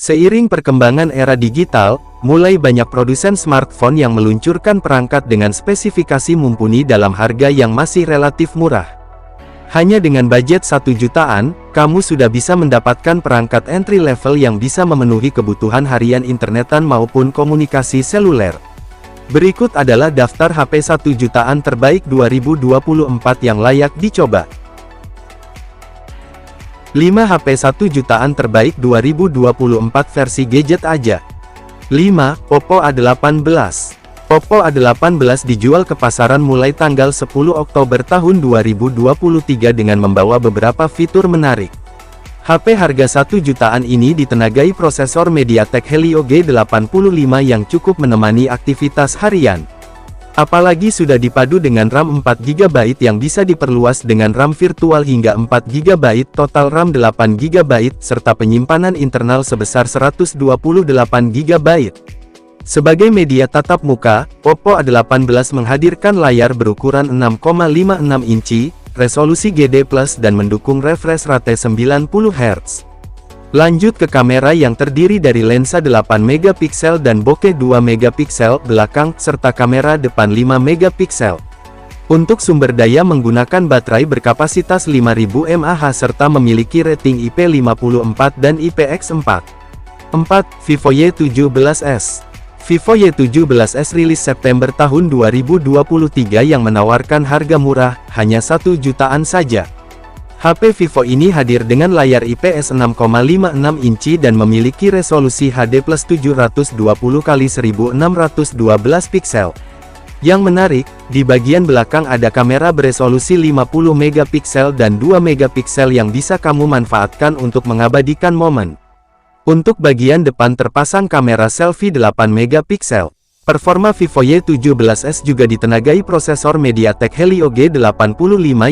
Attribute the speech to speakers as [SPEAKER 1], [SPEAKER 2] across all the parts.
[SPEAKER 1] Seiring perkembangan era digital, mulai banyak produsen smartphone yang meluncurkan perangkat dengan spesifikasi mumpuni dalam harga yang masih relatif murah. Hanya dengan budget 1 jutaan, kamu sudah bisa mendapatkan perangkat entry level yang bisa memenuhi kebutuhan harian internetan maupun komunikasi seluler. Berikut adalah daftar HP 1 jutaan terbaik 2024 yang layak dicoba. 5 HP 1 jutaan terbaik 2024 versi gadget aja. 5. Oppo A18. Oppo A18 dijual ke pasaran mulai tanggal 10 Oktober tahun 2023 dengan membawa beberapa fitur menarik. HP harga 1 jutaan ini ditenagai prosesor MediaTek Helio G85 yang cukup menemani aktivitas harian. Apalagi sudah dipadu dengan RAM 4GB yang bisa diperluas dengan RAM virtual hingga 4GB, total RAM 8GB, serta penyimpanan internal sebesar 128GB. Sebagai media tatap muka, Oppo A18 menghadirkan layar berukuran 6,56 inci, resolusi HD+, dan mendukung refresh rate 90 Hz. Lanjut ke kamera yang terdiri dari lensa 8MP dan bokeh 2MP belakang, serta kamera depan 5MP. Untuk sumber daya menggunakan baterai berkapasitas 5000 mAh serta memiliki rating IP54 dan IPX4. 4. Vivo Y17s. Vivo Y17s rilis September tahun 2023 yang menawarkan harga murah, hanya 1 jutaan saja. HP Vivo ini hadir dengan layar IPS 6,56 inci dan memiliki resolusi HD+ 720x1612 piksel. Yang menarik, di bagian belakang ada kamera beresolusi 50MP dan 2MP yang bisa kamu manfaatkan untuk mengabadikan momen. Untuk bagian depan terpasang kamera selfie 8MP. Performa Vivo Y17s juga ditenagai prosesor MediaTek Helio G85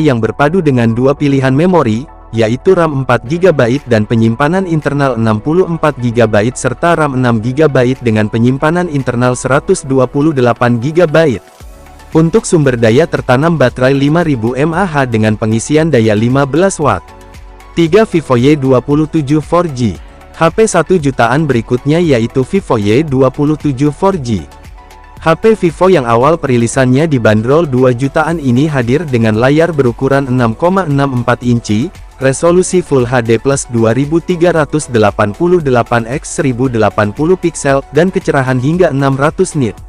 [SPEAKER 1] yang berpadu dengan dua pilihan memori, yaitu RAM 4GB dan penyimpanan internal 64GB serta RAM 6GB dengan penyimpanan internal 128GB. Untuk sumber daya tertanam baterai 5000 mAh dengan pengisian daya 15 Watt. 3. Vivo Y27 4G. HP 1 jutaan berikutnya yaitu Vivo Y27 4G. HP Vivo yang awal perilisannya dibanderol 2 jutaan ini hadir dengan layar berukuran 6,64 inci, resolusi Full HD+ 2388x1080 piksel, dan kecerahan hingga 600 nit.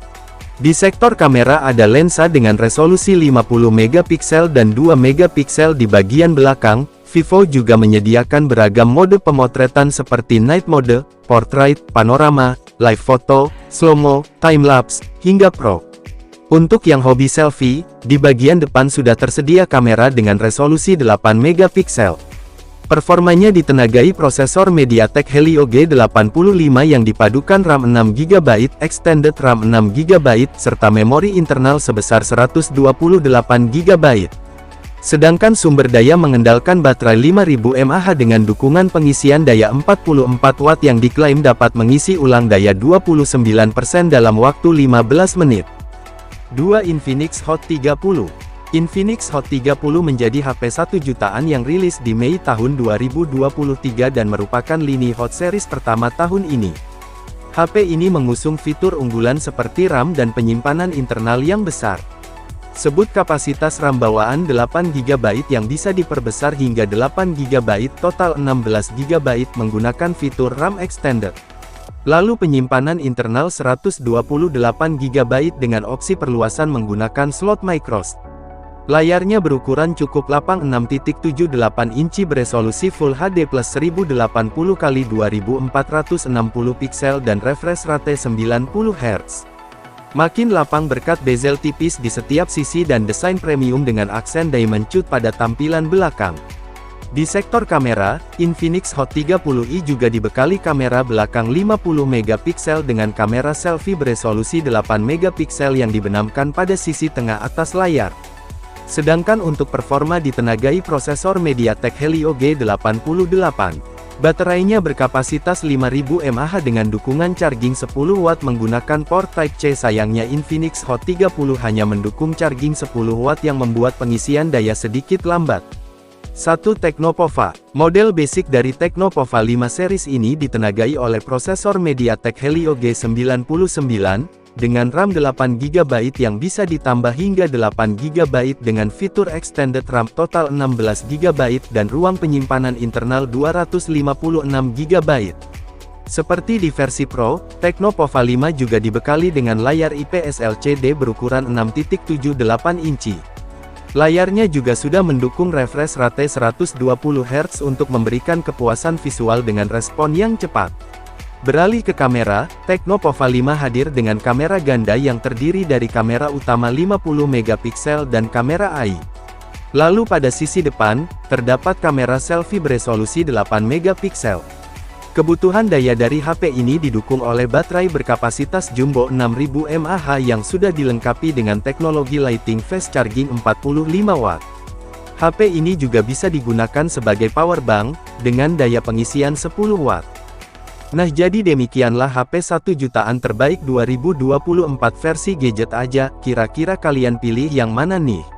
[SPEAKER 1] Di sektor kamera ada lensa dengan resolusi 50MP dan 2MP di bagian belakang. Vivo juga menyediakan beragam mode pemotretan seperti Night Mode, Portrait, Panorama, Live Photo, Slow-Mo, Time-Lapse, hingga Pro. Untuk yang hobi selfie, di bagian depan sudah tersedia kamera dengan resolusi 8MP. Performanya ditenagai prosesor MediaTek Helio G85 yang dipadukan RAM 6GB, Extended RAM 6GB, serta memori internal sebesar 128GB. Sedangkan sumber daya mengandalkan baterai 5000 mAh dengan dukungan pengisian daya 44 Watt yang diklaim dapat mengisi ulang daya 29% dalam waktu 15 menit. 2. Infinix Hot 30. Infinix Hot 30 menjadi HP 1 jutaan yang rilis di Mei tahun 2023 dan merupakan lini Hot series pertama tahun ini. HP ini mengusung fitur unggulan seperti RAM dan penyimpanan internal yang besar. Sebut kapasitas RAM bawaan 8GB yang bisa diperbesar hingga 8GB, total 16GB menggunakan fitur RAM Extended. Lalu penyimpanan internal 128GB dengan opsi perluasan menggunakan slot microSD. Layarnya berukuran cukup lapang 6.78 inci beresolusi Full HD+ 1080x2460 piksel dan refresh rate 90 Hz. Makin lapang berkat bezel tipis di setiap sisi dan desain premium dengan aksen diamond cut pada tampilan belakang. Di sektor kamera, Infinix Hot 30i juga dibekali kamera belakang 50MP dengan kamera selfie beresolusi 8MP yang dibenamkan pada sisi tengah atas layar. Sedangkan untuk performa ditenagai prosesor MediaTek Helio G88. Baterainya berkapasitas 5000 mAh dengan dukungan charging 10 Watt menggunakan port Type-C. Sayangnya Infinix Hot 30 hanya mendukung charging 10 Watt yang membuat pengisian daya sedikit lambat. 1. Teknopova. Model basic dari Teknopova 5 series ini ditenagai oleh prosesor MediaTek Helio G99, dengan RAM 8GB yang bisa ditambah hingga 8GB dengan fitur Extended RAM total 16GB dan ruang penyimpanan internal 256GB. Seperti di versi Pro, Teknopova 5 juga dibekali dengan layar IPS LCD berukuran 6.78 inci. Layarnya juga sudah mendukung refresh rate 120 Hz untuk memberikan kepuasan visual dengan respon yang cepat. Beralih ke kamera, Teknopova 5 hadir dengan kamera ganda yang terdiri dari kamera utama 50MP dan kamera AI. Lalu pada sisi depan, terdapat kamera selfie beresolusi 8MP. Kebutuhan daya dari HP ini didukung oleh baterai berkapasitas jumbo 6000 mAh yang sudah dilengkapi dengan teknologi Lighting Fast Charging 45 Watt. HP ini juga bisa digunakan sebagai power bank, dengan daya pengisian 10 Watt. Nah jadi demikianlah HP 1 jutaan terbaik 2024 versi gadget aja, kira-kira kalian pilih yang mana nih?